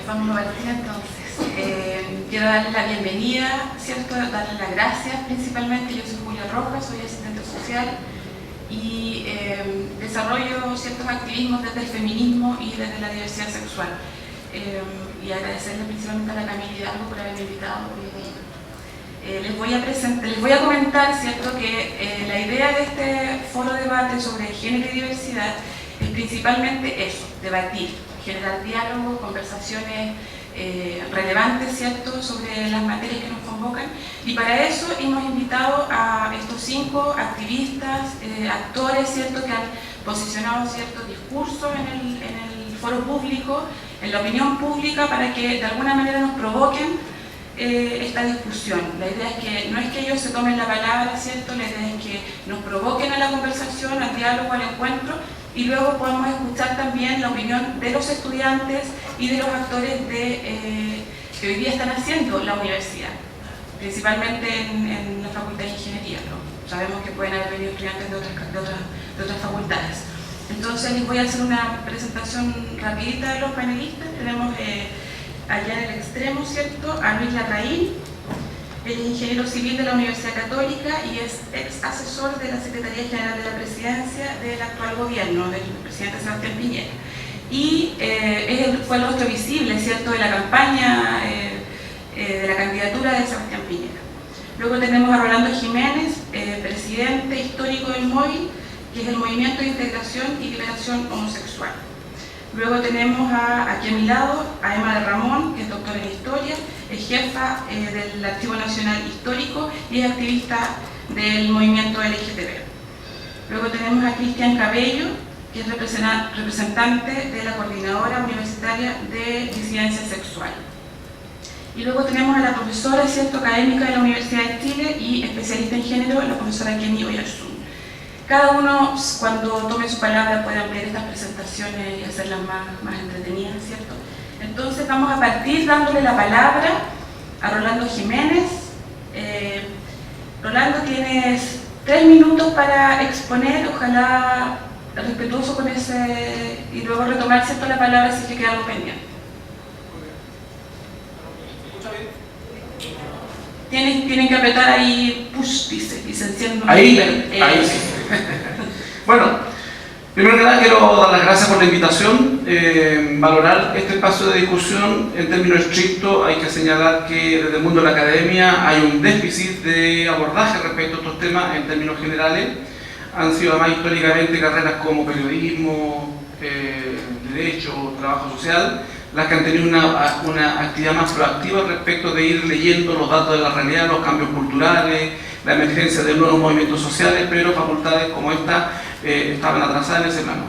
vamos a partir entonces. Quiero darles la bienvenida, ¿cierto? Darles las gracias principalmente. Yo soy Julia Rojas, soy asistente social y desarrollo ciertos activismos desde el feminismo y desde la diversidad sexual. Y agradecerle principalmente a la Camila Hidalgo por haberme invitado hoy día. Les voy a comentar, ¿cierto?, que la idea de este foro de debate sobre género y diversidad es principalmente eso, debatir, generar diálogo, conversaciones relevantes, ¿cierto?, sobre las materias que nos convocan, y para eso hemos invitado a estos 5 activistas, actores, ¿cierto?, que han posicionado ciertos discursos en el foro público, en la opinión pública, para que de alguna manera nos provoquen esta discusión. La idea es que no es que ellos se tomen la palabra, ¿cierto? La idea es que nos provoquen a la conversación, al diálogo, al encuentro, y luego podemos escuchar también la opinión de los estudiantes y de los actores que hoy día están haciendo la universidad, principalmente en la Facultad de Ingeniería, ¿no? Sabemos que pueden haber venido estudiantes de otras facultades. Entonces les voy a hacer una presentación rapidita de los panelistas. Tenemos allá en el extremo, ¿cierto?, a Luis Larraín. Él es ingeniero civil de la Universidad Católica y es ex asesor de la Secretaría General de la Presidencia del actual gobierno, del presidente Sebastián Piñera. Y fue el rostro visible, ¿cierto?, de la campaña de la candidatura de Sebastián Piñera. Luego tenemos a Rolando Jiménez, presidente histórico del MOVIL, que es el Movimiento de Integración y Liberación Homosexual. Luego tenemos aquí a mi lado a Emma de Ramón, que es doctora en Historia, es jefa del Archivo Nacional Histórico y es activista del movimiento LGTB. Luego tenemos a Cristian Cabello, que es representante de la Coordinadora Universitaria de Disidencia Sexual. Y luego tenemos a la profesora, ¿cierto?, académica de la Universidad de Chile y especialista en género, la profesora Kenny Oyarzún. Cada uno, cuando tome su palabra, puede ampliar estas presentaciones y hacerlas más entretenidas, ¿cierto? Entonces vamos a partir dándole la palabra a Rolando Jiménez. Rolando, tienes 3 minutos para exponer, ojalá respetuoso con ese, y luego retomar, ¿cierto?, la palabra si es que queda algo pendiente. Tienen que apretar ahí, push, dice, y se enciende. Ahí sí. Bueno, primero que nada quiero dar las gracias por la invitación. Valorar este espacio de discusión en términos estrictos. Hay que señalar que desde el mundo de la academia hay un déficit de abordaje respecto a estos temas en términos generales. Han sido además históricamente carreras como periodismo, derecho, trabajo social, las que han tenido una actividad más proactiva respecto de ir leyendo los datos de la realidad, los cambios culturales, la emergencia de nuevos movimientos sociales, pero facultades como esta estaban atrasadas en ese plano.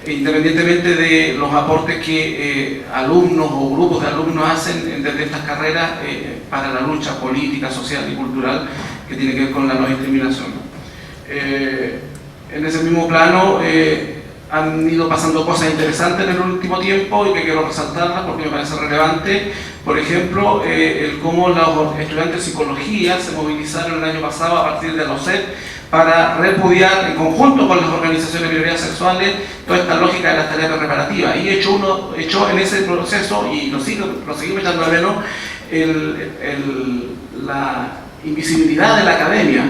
Independientemente de los aportes que alumnos o grupos de alumnos hacen desde estas carreras para la lucha política, social y cultural que tiene que ver con la no discriminación. En ese mismo plano han ido pasando cosas interesantes en el último tiempo y que quiero resaltarlas porque me parece relevante. Por ejemplo, el cómo los estudiantes de psicología se movilizaron el año pasado a partir de la OSEP para repudiar en conjunto con las organizaciones de minorías sexuales toda esta lógica de las tareas reparativas. Y echó en ese proceso, y lo seguimos echando de menos, la invisibilidad de la academia.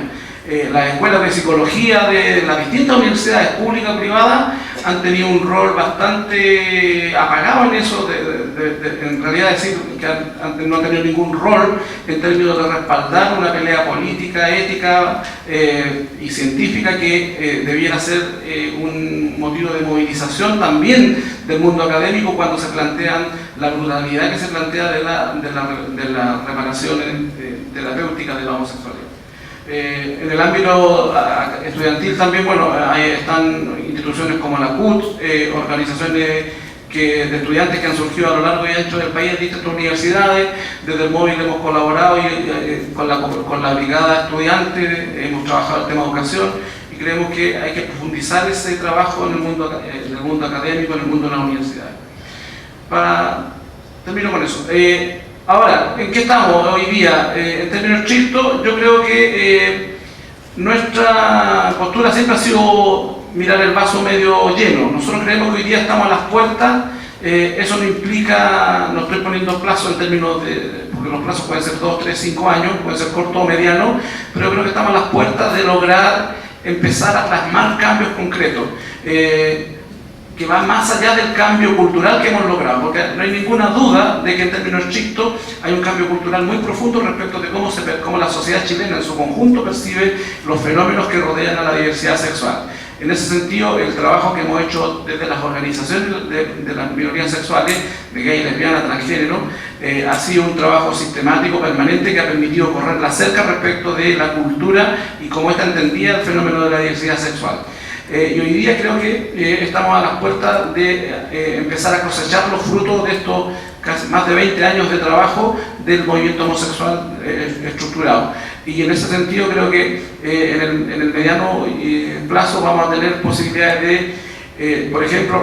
Las escuelas de psicología de las distintas universidades públicas y privadas han tenido un rol bastante apagado en eso, en realidad decir que no han tenido ningún rol en términos de respaldar una pelea política, ética y científica que debiera ser un motivo de movilización también del mundo académico cuando se plantean la brutalidad que se plantea de la reparación terapéutica de la homosexualidad. En el ámbito estudiantil también, bueno, ahí están instituciones como la CUT, organizaciones de estudiantes que han surgido a lo largo y ancho del país en distintas universidades. Desde el MOVIL hemos colaborado con la brigada estudiante, hemos trabajado el tema de educación y creemos que hay que profundizar ese trabajo en el mundo académico, en el mundo de las universidades. Termino con eso. Ahora, ¿en qué estamos hoy día? En términos estrictos, yo creo que nuestra postura siempre ha sido mirar el vaso medio lleno. Nosotros creemos que hoy día estamos a las puertas Eso no implica, no estoy poniendo plazo en términos porque los plazos pueden ser 2, 3, 5 años, pueden ser corto o mediano, pero creo que estamos a las puertas de lograr empezar a plasmar cambios concretos, que van más allá del cambio cultural que hemos logrado, porque no hay ninguna duda de que en términos estrictos hay un cambio cultural muy profundo respecto de cómo la sociedad chilena en su conjunto percibe los fenómenos que rodean a la diversidad sexual. En ese sentido, el trabajo que hemos hecho desde las organizaciones de las minorías sexuales, de gay, lesbiana, transgénero, ha sido un trabajo sistemático, permanente, que ha permitido correr la cerca respecto de la cultura y cómo está entendida el fenómeno de la diversidad sexual. Y hoy día creo que estamos a las puertas de empezar a cosechar los frutos de estos casi más de 20 años de trabajo del movimiento homosexual estructurado. Y en ese sentido creo que en el mediano plazo vamos a tener posibilidades de, por ejemplo,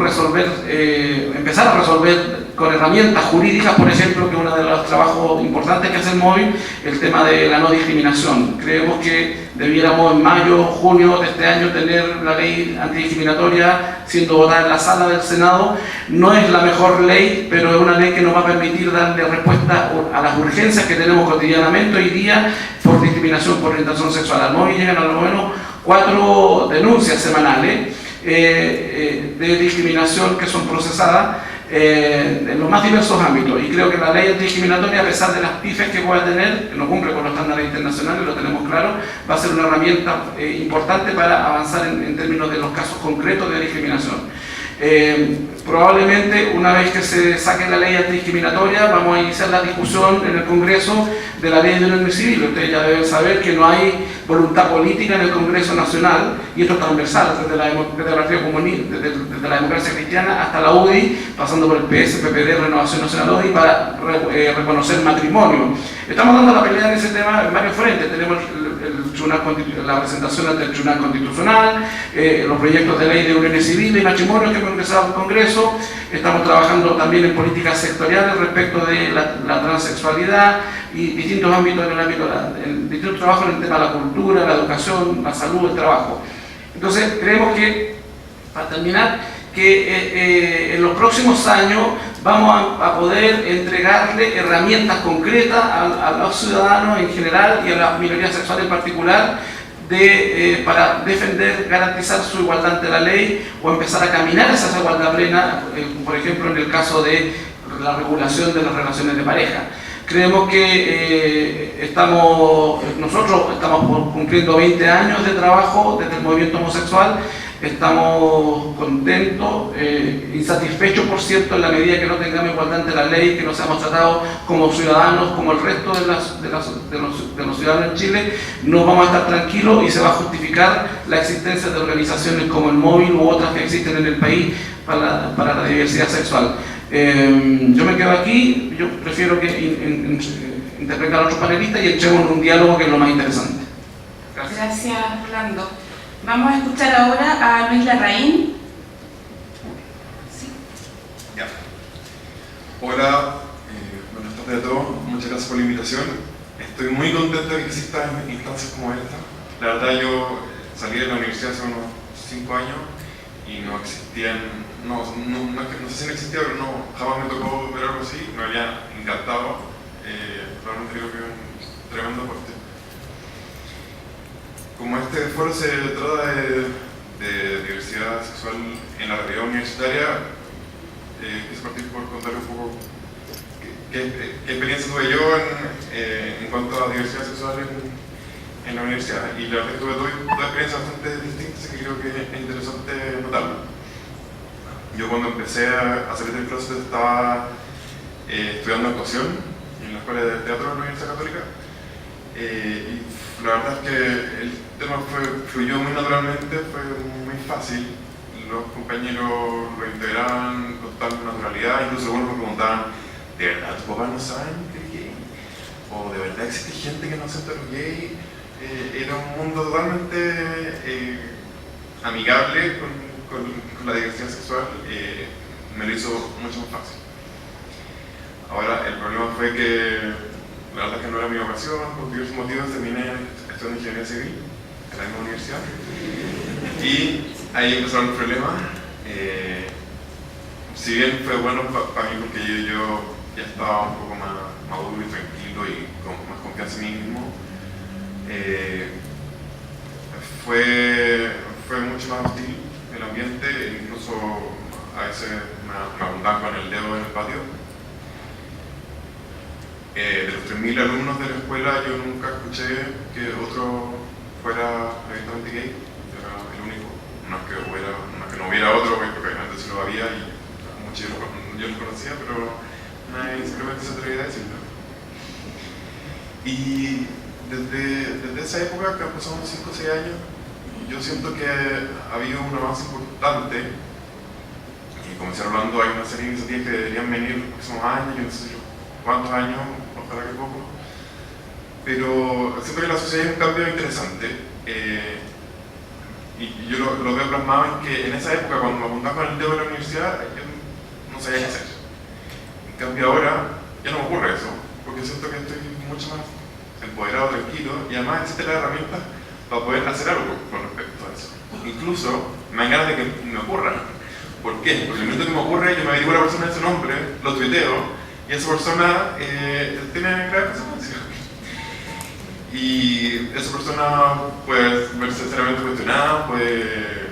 empezar a resolver con herramientas jurídicas, por ejemplo, que es uno de los trabajos importantes que hace el móvil, el tema de la no discriminación. Creemos que debiéramos en mayo, junio de este año tener la ley antidiscriminatoria siendo votada en la sala del Senado. No es la mejor ley, pero es una ley que nos va a permitir darle respuesta a las urgencias que tenemos cotidianamente hoy día por discriminación por orientación sexual. Al móvil llegan a lo menos 4 denuncias semanales de discriminación que son procesadas en los más diversos ámbitos, y creo que la ley antidiscriminatoria, a pesar de las pifes que pueda tener, que no cumple con los estándares internacionales, lo tenemos claro, va a ser una herramienta importante para avanzar en términos de los casos concretos de discriminación. Probablemente una vez que se saque la ley antidiscriminatoria vamos a iniciar la discusión en el Congreso de la ley de unión civil. Ustedes ya deben saber que no hay voluntad política en el Congreso Nacional, y esto es transversal, desde el Partido Comunista, desde la democracia cristiana hasta la UDI, pasando por el PS, PPD, Renovación Nacional, UDI, para reconocer matrimonio. Estamos dando la pelea en ese tema en varios frentes. Tenemos la presentación ante el Tribunal Constitucional, los proyectos de ley de uniones civiles y matrimonios que hemos ingresado al Congreso. Estamos trabajando también en políticas sectoriales respecto de la transexualidad y distintos ámbitos distintos trabajos en el tema de la cultura, la educación, la salud, el trabajo. Entonces creemos que, para terminar, que en los próximos años vamos a poder entregarle herramientas concretas a los ciudadanos en general y a las minorías sexuales en particular para defender, garantizar su igualdad ante la ley, o empezar a caminar hacia esa igualdad plena, por ejemplo en el caso de la regulación de las relaciones de pareja. Creemos que nosotros estamos cumpliendo 20 años de trabajo desde el movimiento homosexual. Estamos contentos, insatisfechos, por cierto, en la medida que no tengamos igualdad ante la ley, que no seamos tratados como ciudadanos, como el resto de los ciudadanos en Chile. No vamos a estar tranquilos y se va a justificar la existencia de organizaciones como el móvil u otras que existen en el país para la diversidad sexual. Yo me quedo aquí. Yo prefiero que intervengan otros panelistas y entremos en un diálogo, que es lo más interesante. Gracias, Rolando. Vamos a escuchar ahora a Luis Larraín. Sí. Ya. Hola, buenas tardes a todos. Muchas gracias por la invitación. Estoy muy contento de que existan instancias como esta. La verdad, yo salí de la universidad hace unos 5 años y no existían, no sé si no existía, pero jamás me tocó ver algo así. Me había encantado. Realmente creo que es un tremendo aporte. Como este foro se trata de diversidad sexual en la realidad universitaria, quise partir por contar un poco qué experiencia tuve yo en cuanto a diversidad sexual en la universidad. Y la verdad es que tuve dos experiencias bastante distintas que creo que es interesante notarlo. Yo, cuando empecé a salir del closet, estaba estudiando actuación en la Escuela de Teatro de la Universidad Católica, y la verdad es que el tema fluyó muy naturalmente, fue muy fácil. Los compañeros lo integraban con total naturalidad, incluso algunos me preguntaban: ¿de verdad tus papás no saben que es gay? ¿O de verdad existe gente que no acepta los gays? Era un mundo totalmente amigable con la diversidad sexual. Me lo hizo mucho más fácil. Ahora, el problema fue que la verdad es que no era mi vocación. Por diversos motivos terminé estudiando ingeniería civil en la misma universidad, y ahí empezaron los problemas. si bien fue bueno para mí porque yo ya estaba un poco más maduro y tranquilo y con más confianza en mí mismo, fue mucho más hostil el ambiente, incluso a veces me apuntaban con el dedo en el patio. De los 3.000 alumnos de la escuela yo nunca escuché que otro fuera abiertamente gay, era el único. No es que no hubiera otro, porque obviamente sí lo había y muchos yo lo conocía, pero nadie simplemente se atrevía a decirlo. Y desde esa época, que han pasado unos 5 o 6 años, yo siento que ha habido un avance importante. Y como decía Orlando, hay una serie de iniciativas que deberían venir en los próximos años, yo no sé cuántos años, ojalá que poco. Pero siento que la sociedad es un cambio interesante. Y yo lo veo plasmado en que en esa época, cuando me apuntaba con el dedo de la universidad, yo no sabía qué hacer. En cambio ahora, ya no me ocurre eso, porque siento que estoy mucho más empoderado, tranquilo, y además existe la herramienta para poder hacer algo con respecto a eso. Incluso me dan ganas de que me ocurra. ¿Por qué? Porque el momento que me ocurre, yo me averiguo a la persona de su nombre, lo tuiteo, y esa persona tiene graves consecuencias. Y esa persona puede verse seriamente cuestionada, puede,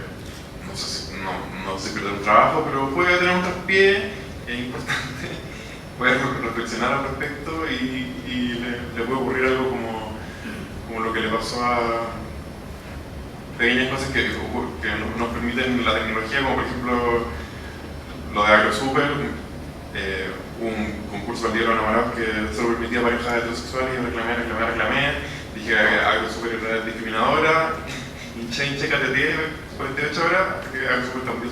no sé, perder un trabajo, pero puede tener un traspié importante, puede reflexionar al respecto y le puede ocurrir algo como lo que le pasó a pequeñas cosas que nos permiten la tecnología, como por ejemplo lo de AgroSuper, un concurso al día de los enamorados que solo permitía parejas heterosexuales, y reclamé, dije que AgroSuper era discriminadora, hinché KTT 48 horas, hasta que AgroSuper cambió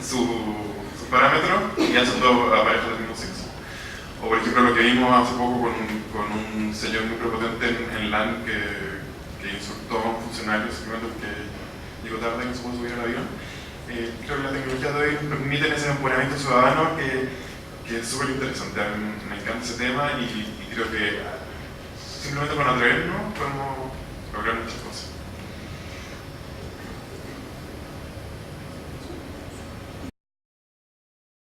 sus parámetros y aceptó a parejas del mismo sexo. O por ejemplo lo que vimos hace poco con un señor muy prepotente en LAN que insultó a un funcionario simplemente porque llegó tarde y no se pudo subir al avión. Creo que la tecnología de hoy permite ese empoderamiento ciudadano que es súper interesante. A mí me encanta ese tema y creo que simplemente con atrevernos podemos